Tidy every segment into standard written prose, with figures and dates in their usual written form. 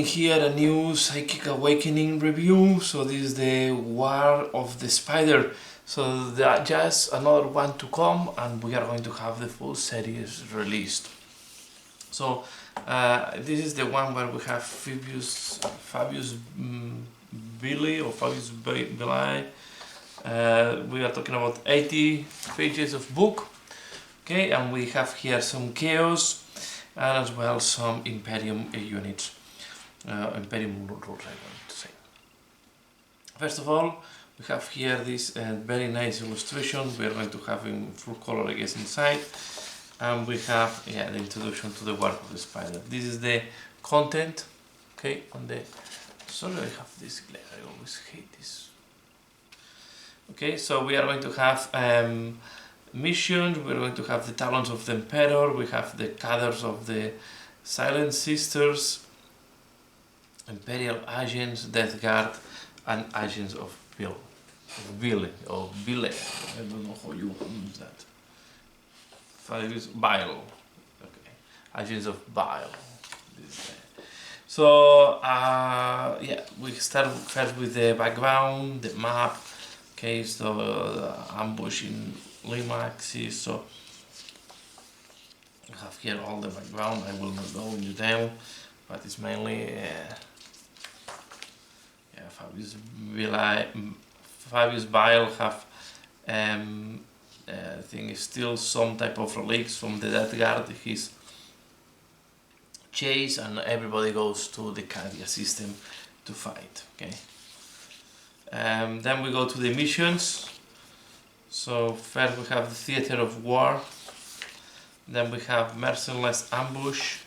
here a new Psychic Awakening review. So this is the War of the Spider. So there just another one to come, and we are going to have the full series released. So this is the one where we have Fabius Billy or Fabius Billy. We are talking about 80 pages of book. Okay, and we have here some Chaos and as well some Imperium units. Imperium rules, I want to say. First of all, we have here this very nice illustration. We are going to have in full color, I guess, inside. And we have the introduction to the War of the Spider. This is the content. Okay, on the... Sorry, I have this glare. I always hate this. Okay, so we are going to have missions. We are going to have the Talons of the Emperor. We have the Cadres of the Silent Sisters, Imperial Agents, Death Guard, and Agents of Billy. I don't know how you use that. Bile. Okay. Agents of Bile. So we start first with the background, the map. Okay, so ambush in Lima axis. So we have here all the background. I will not go in detail, but it's mainly Fabius Bile have I think still some type of relics from the Death Guard. He's chased and everybody goes to the Cadia system to fight. Okay. Then we go to the missions. So first we have the Theater of War. Then we have Merciless Ambush,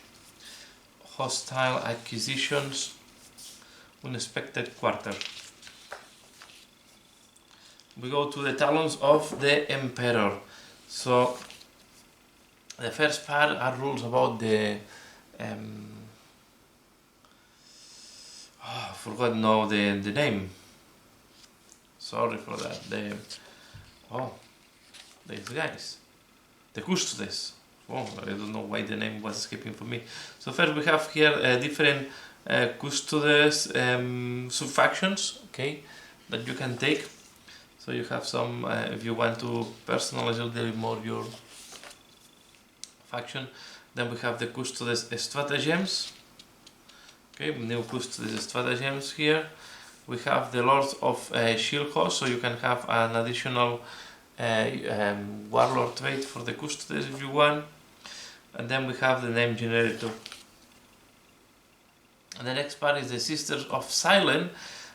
Hostile Acquisitions, Unexpected Quarter. We go to the Talons of the Emperor. So the first part are rules about the I forgot now the name. Sorry for that. These guys, the Custodes. Oh, I don't know why the name was escaping from me. So first we have here different Custodes sub-factions, okay, that you can take. So you have some, if you want to personalize a little bit more your faction. Then we have the Custodes Stratagems. Okay, new Custodes Stratagems here. We have the Lords of Shieldhost, so you can have an additional Warlord trait for the Custodes if you want. And then we have the name generator. And the next part is the Sisters of Silent.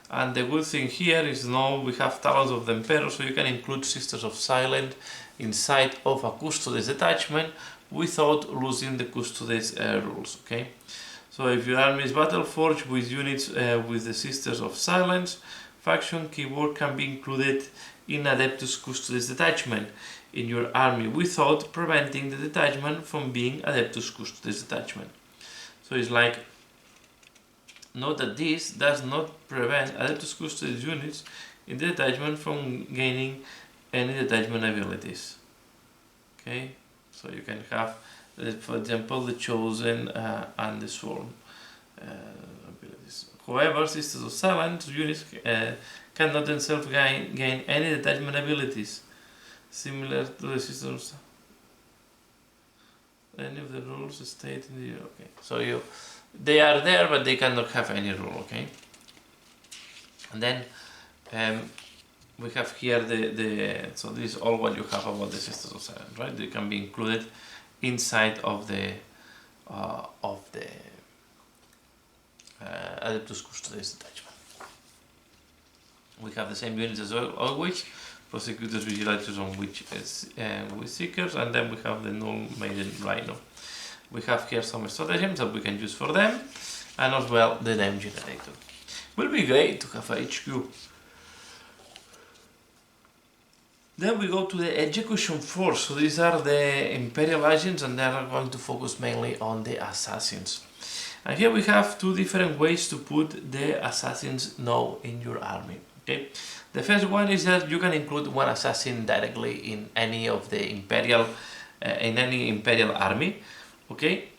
And the good thing here is now we have Talons of the Emperor, so you can include Sisters of Silent inside of a Custodes detachment without losing the Custodes rules. Okay, so if your army is Battleforged with units with the Sisters of Silence faction, keyword can be included in Adeptus Custodes detachment in your army without preventing the detachment from being Adeptus Custodes detachment. So it's like, note that this does not prevent Adeptus Custodes units in the detachment from gaining any detachment abilities. Okay, so you can have, for example, the Chosen and the Swarm abilities. However, Sisters of Silence units cannot themselves gain any detachment abilities, similar to the Sisters of any of the rules state in the... Okay, so they are there, but they cannot have any rule, okay? And then we have here so this is all what you have about the Sisters of Silence, right? They can be included inside of the Adeptus Custodes detachment. We have the same units as well, always. Prosecutors, Vigilators, and Witch Seekers, and then we have the Null Maiden Rhino. We have here some stratagems that we can use for them, and as well the name generator. Will be great to have a HQ. Then we go to the execution force. So these are the Imperial agents, and they are going to focus mainly on the assassins. And here we have two different ways to put the assassins now in your army. Okay, the first one is that you can include one assassin directly in any of the Imperial army. Okay,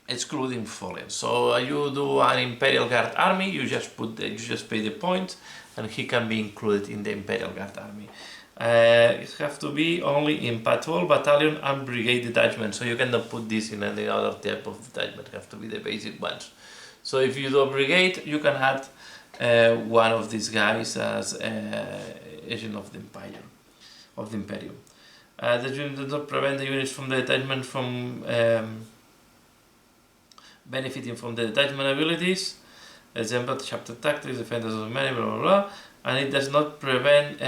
excluding fallen. So you do an Imperial Guard army, you just pay the points, and he can be included in the Imperial Guard army. It has to be only in patrol, battalion, and brigade detachment. So you cannot put this in any other type of detachment. It has to be the basic ones. So if you do a brigade, you can add one of these guys as agent of the Empire, of the Imperium. The unit does not prevent the units from the detachment from benefiting from the detachment abilities. Example, chapter tactics, defenders of many, blah blah blah. And it does not prevent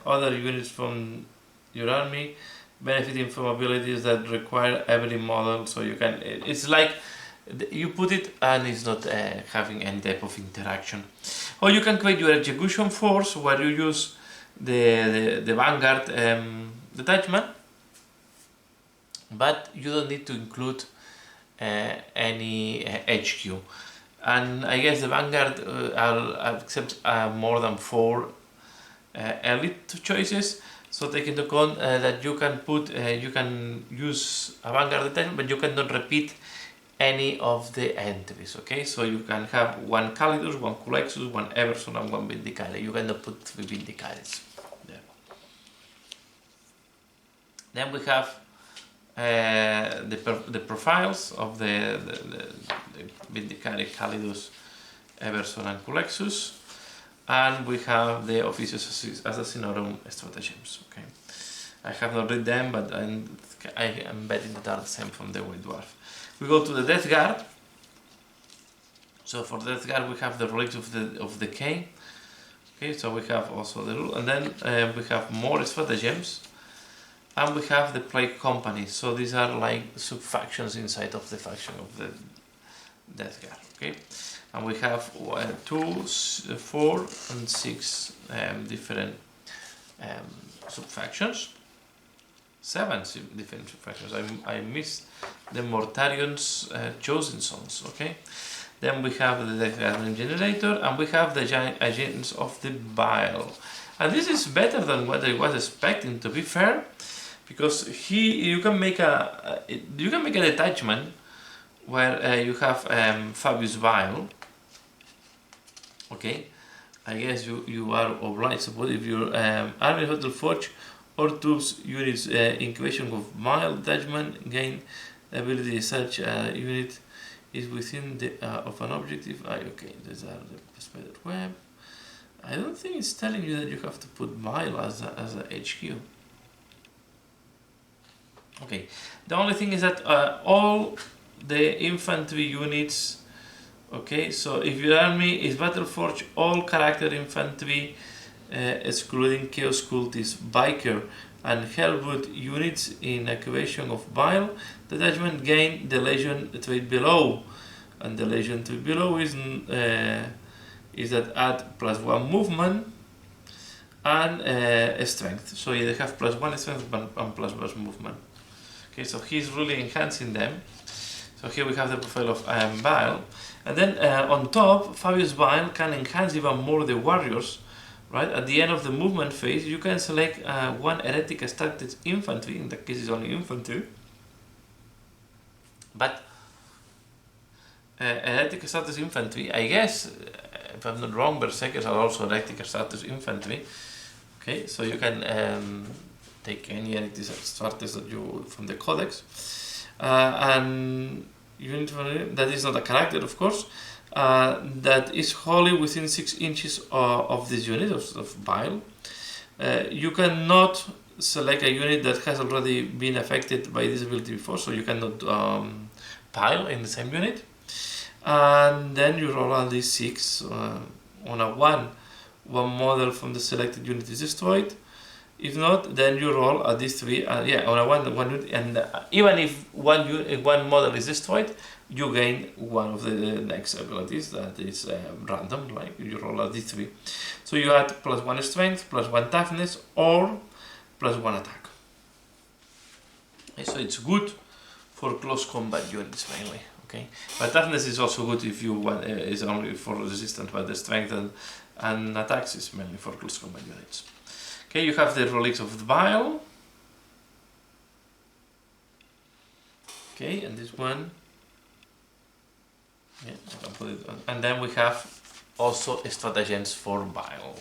other units from your army benefiting from abilities that require every model. So you can, it's like you put it and it's not having any type of interaction. Or you can create your execution force where you use the vanguard detachment, but you don't need to include any HQ. And I guess the vanguard accepts more than 4 elite choices. So take into account that you can put, you can use a vanguard detachment, but you cannot repeat any of the entries. Okay, so you can have 1 Calidus, 1 Culexus, 1 Everson, and 1 Vindicare. You cannot put 3 Vindicares there. Then we have the profiles of the Vindicare, Calidus, Everson, and Culexus, and we have the Officius Assassinorum Stratagems. Okay, I have not read them, but I am betting that are the same from the White Dwarf. We go to the Death Guard. So for Death Guard we have the relics of decay. Okay, so we have also the rule, and then we have more stratagems, and we have the Plague Company. So these are like sub-factions inside of the faction of the Death Guard. Okay, and we have 2, 4, and 6 different sub-factions. 7 different factions. I missed the Mortarion's Chosen Sons. Okay, then we have the Death Guard Generator, and we have the Giant Agents of the Bile. And this is better than what I was expecting, to be fair, because you can make a detachment where you have Fabius Bile. Okay, I guess you are obliged, but if your army Hotel Forge or troops units incubation of mild detachment gain ability such a unit is within the of an objective. Okay, these are the spider web. I don't think it's telling you that you have to put mile as a HQ. Okay, the only thing is that all the infantry units. Okay, so if your army is Battleforge, all character infantry, excluding Chaos Cultist, Biker, and Hellwood units in activation of Bile, the detachment gain the Legion trait below, and the Legion trait below is that add +1 movement and strength. So they have +1 strength and +1 movement. Okay, so he's really enhancing them. So here we have the profile of Bile. And then on top, Fabius Bile can enhance even more the warriors, right? At the end of the movement phase, you can select 1 heretic status infantry, in that case it's only infantry, but heretic status infantry, I guess, if I'm not wrong, Berserkers are also heretic status infantry. Okay, so you can take any heretic status that you from the codex, and unit that is not a character, of course, that is wholly within 6 inches of this unit of Bile. You cannot select a unit that has already been affected by this ability before, so you cannot pile in the same unit. And then you roll a d6 on a 1 model from the selected unit is destroyed. If not, then you roll a d3, on a 1 unit, and even if one model is destroyed, you gain one of the next abilities that is random, like you roll a d3. So you add +1 strength, +1 toughness, or +1 attack. So it's good for close combat units mainly. Okay, but toughness is also good if you want, is only for resistance, but the strength and attacks is mainly for close combat units. Okay, you have the relics of the Bile. Okay, and this one Yeah, I can put it on. And then we have also stratagems for bile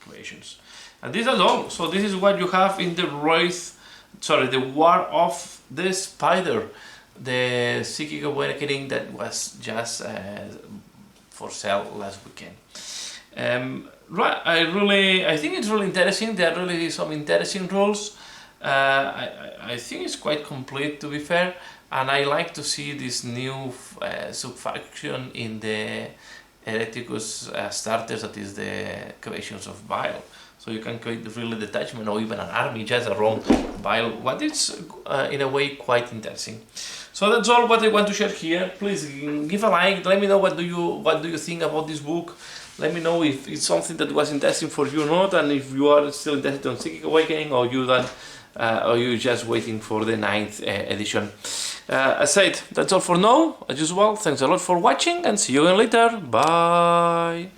equations. And this is all. So this is what you have in the the War of the Spider, the Psychic Awakening that was just for sale last weekend. Right, I think it's really interesting. There are really some interesting rules. I think it's quite complete, to be fair, and I like to see this new subfaction in the Hereticus starters, that is the Equations of Bile. So you can create really detachment or even an army just around Bile, what is in a way quite interesting. So that's all what I want to share here. Please give a like, let me know what do you think about this book. Let me know if it's something that was interesting for you or not, and if you are still interested in Psychic Awakening, or you're just waiting for the 9th edition. As said, that's all for now. As usual, thanks a lot for watching, and see you again later. Bye.